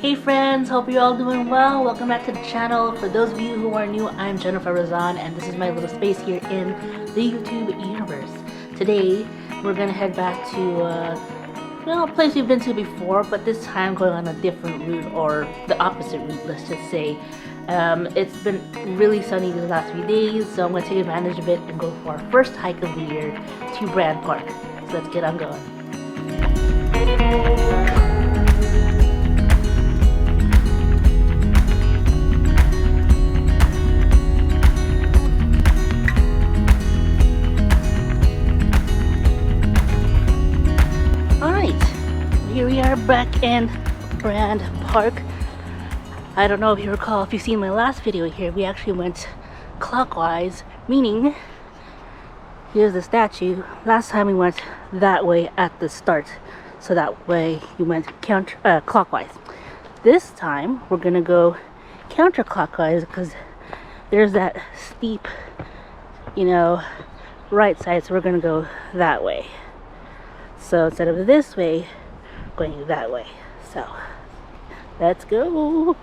Hey friends, hope you're all doing well. Welcome back to the channel. For those of you who are new, I'm Jennifer Razon and this is my little space here in the YouTube universe. Today we're gonna head back to a place we've been to before, but this time going on a different route, or the opposite route, let's just say. It's been really sunny these last few days, so I'm gonna take advantage of it and go for our first hike of the year to Brand Park. So let's get on going. Here we are back in Brand Park. I don't know if you recall, if you've seen my last video here, we actually went clockwise, meaning here's the statue. Last time we went that way at the start, so that way you went clockwise. This time we're gonna go counterclockwise because there's that steep, right side, so we're gonna go that way. So instead of this way, going that way. So let's go.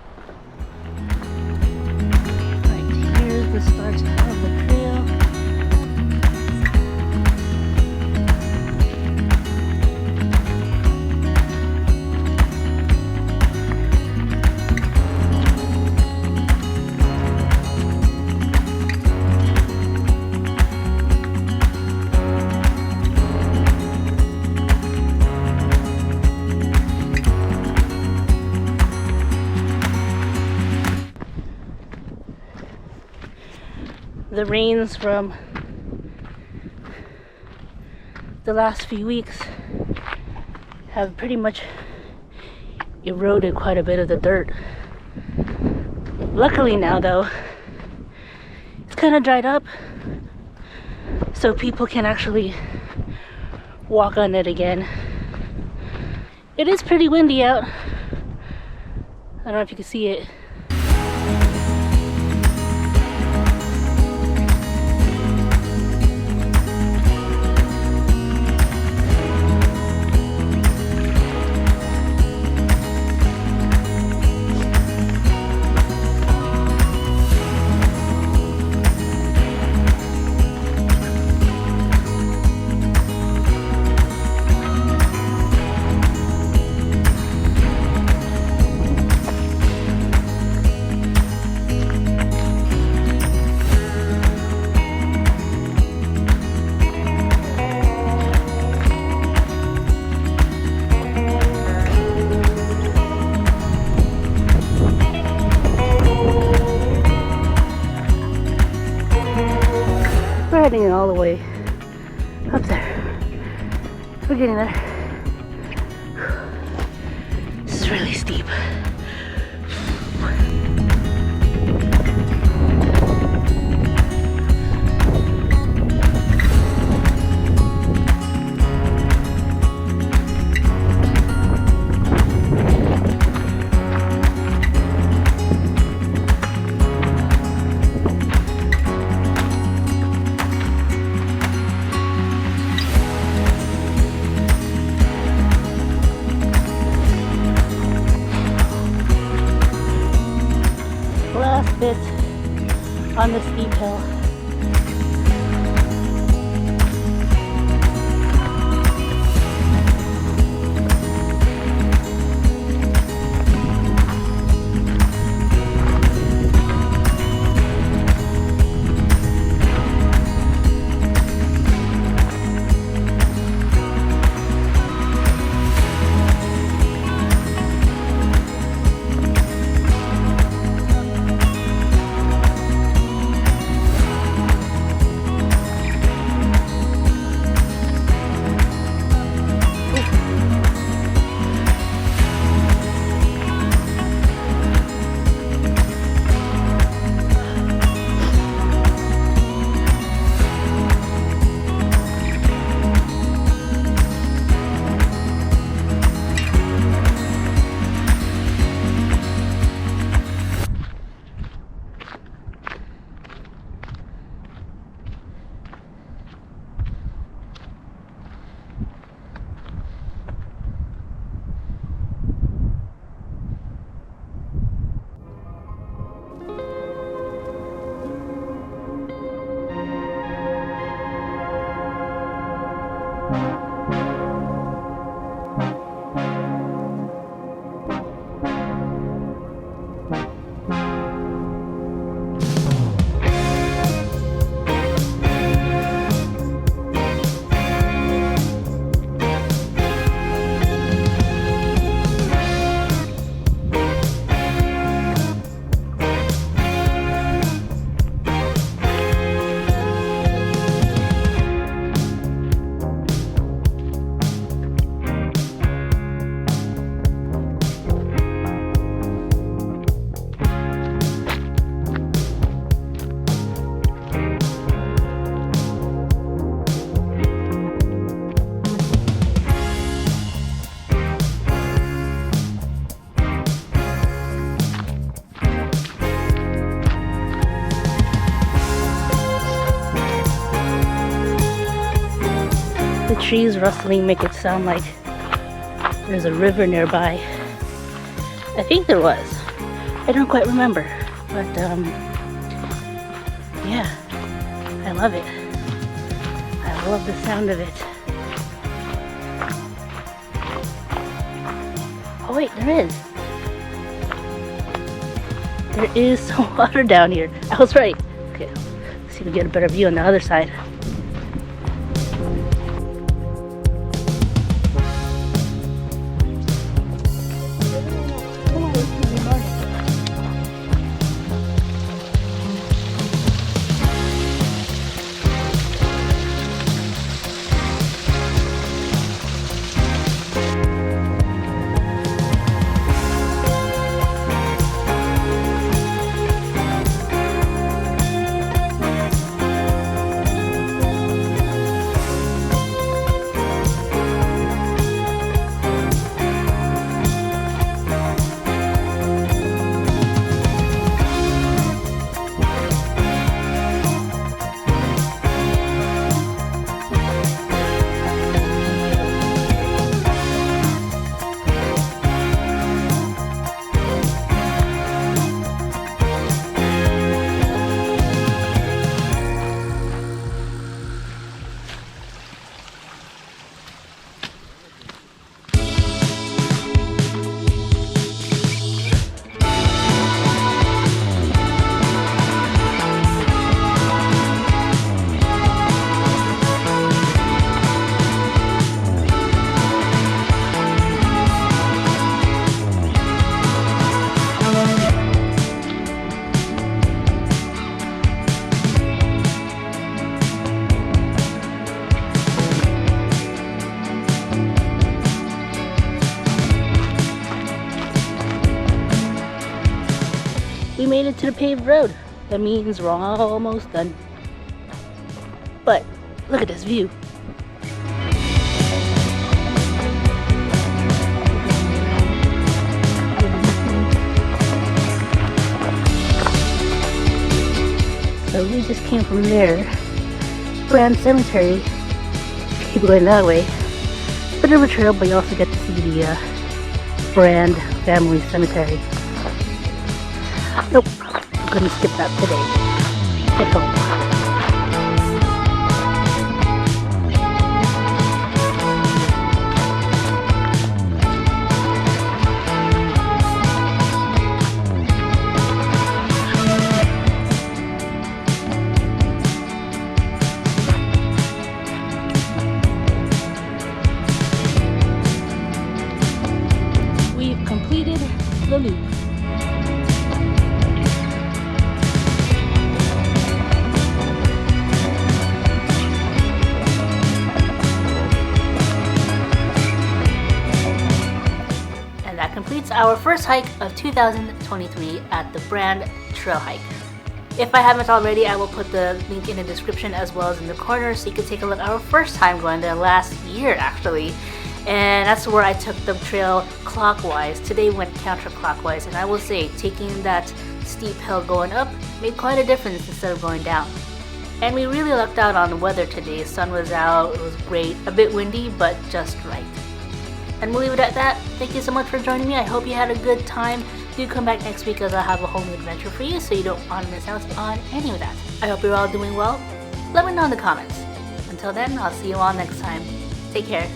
Right, here's the start of the trail. The rains from the last few weeks have pretty much eroded quite a bit of the dirt. Luckily now though, it's kind of dried up, so people can actually walk on it again. It is pretty windy out. I don't know if you can see it. We're heading all the way up there. We're getting there. This is really steep. Last bit on the steep hill. The trees rustling make it sound like there's a river nearby. I think there was. I don't quite remember. But yeah, I love it. I love the sound of it. Oh wait, there is. There is some water down here. I was right. Okay, let's see if we get a better view on the other side. We made it to the paved road. That means we're almost done. But look at this view. So we just came from there. Brand Cemetery. Keep going that way. Bit of a trail, but you also get to see the Brand Family Cemetery. Nope, I'm gonna skip that today. Head home. We've completed the loop. Completes our first hike of 2023 at the Brand Trail Hike. If I haven't already, I will put the link in the description as well as in the corner so you can take a look at our first time going there last year actually. And that's where I took the trail clockwise. Today we went counterclockwise, and I will say taking that steep hill going up made quite a difference instead of going down. And we really lucked out on the weather today. Sun was out, it was great, a bit windy but just right. And we'll leave it at that. Thank you so much for joining me. I hope you had a good time. Do come back next week as I'll have a whole new adventure for you so you don't want to miss out on any of that. I hope you're all doing well. Let me know in the comments. Until then, I'll see you all next time. Take care.